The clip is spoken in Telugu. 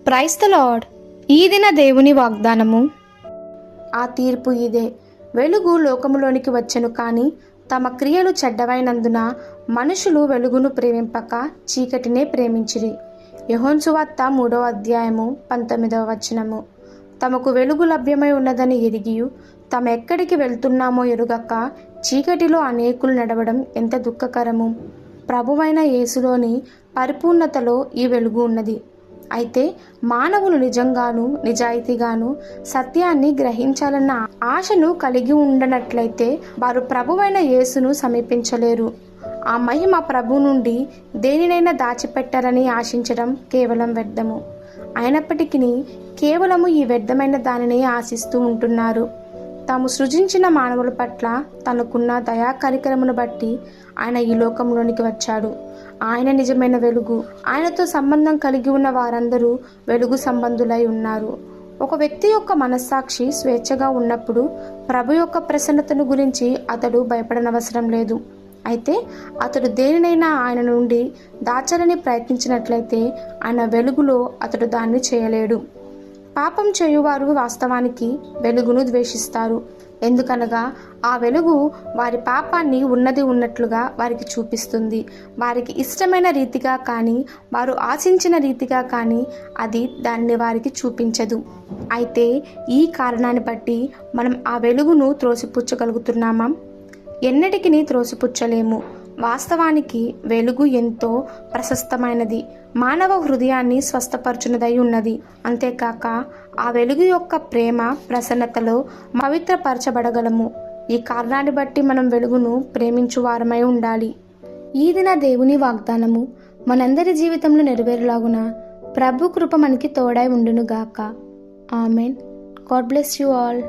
Praise the lord. ఈ దిన దేవుని వాగ్దానము. ఆ తీర్పు ఇదే: వెలుగు లోకములోనికి వచ్చెను, కానీ తమ క్రియలు చెడ్డవైనందున మనుషులు వెలుగును ప్రేమింపక చీకటినే ప్రేమించిరి. యోహాను సువార్త 3వ అధ్యాయము 19వ వచనము. తమకు వెలుగు లభ్యమై ఉన్నదని ఎరిగియు తాము ఎక్కడికి వెళ్తున్నామో ఎరుగక చీకటిలో అనేకులు నడవడం ఎంత దుఃఖకరము. ప్రభువైన యేసులోని పరిపూర్ణతలో ఈ వెలుగు ఉన్నది. అయితే మానవులు నిజంగాను నిజాయితీగాను సత్యాన్ని గ్రహించాలన్న ఆశను కలిగి ఉండనట్లయితే వారు ప్రభువైన యేసును సమీపించలేరు. ఆ మహిమ ప్రభు నుండి దేనినైనా దాచిపెట్టాలని ఆశించడం కేవలం వ్యర్థము. అయినప్పటికీ కేవలము ఈ వ్యర్థమైన దానిని ఆశిస్తూ ఉంటున్నారు. తాము సృజించిన మానవుల పట్ల తనకున్న దయా కనికరమును బట్టి ఆయన ఈ లోకంలోనికి వచ్చాడు. ఆయన నిజమైన వెలుగు. ఆయనతో సంబంధం కలిగి ఉన్న వారందరూ వెలుగు సంబంధులై ఉన్నారు. ఒక వ్యక్తి యొక్క మనస్సాక్షి స్వేచ్ఛగా ఉన్నప్పుడు ప్రభు యొక్క ప్రసన్నతను గురించి అతడు భయపడనవసరం లేదు. అయితే అతడు దేనినైనా ఆయన నుండి దాచాలని ప్రయత్నించినట్లయితే ఆయన వెలుగులో అతడు దాన్ని చేయలేడు. పాపం చేయువారు వాస్తవానికి వెలుగును ద్వేషిస్తారు. ఎందుకనగా ఆ వెలుగు వారి పాపాన్ని ఉన్నట్లుగా వారికి చూపిస్తుంది. వారికి ఇష్టమైన రీతిగా కానీ వారు ఆశించిన రీతిగా కానీ అది దాన్ని వారికి చూపించదు. అయితే ఈ కారణాన్ని బట్టి మనం ఆ వెలుగును త్రోసిపుచ్చగలుగుతున్నామా? ఎన్నటికీ త్రోసిపుచ్చలేము. వాస్తవానికి వెలుగు ఎంతో ప్రశస్తమైనది, మానవ హృదయాన్ని స్వస్థపరచునదై ఉన్నది. అంతేకాక ఆ వెలుగు యొక్క ప్రేమ ప్రసన్నతలో పవిత్రపరచబడగలము. ఈ కారణాన్ని బట్టి మనం వెలుగును ప్రేమించు వారమై ఉండాలి. ఈ దిన దేవుని వాగ్దానము మనందరి జీవితంలో నెరవేరులాగున ప్రభు కృప మనకి తోడై ఉండునుగాక. Amen. God bless you all.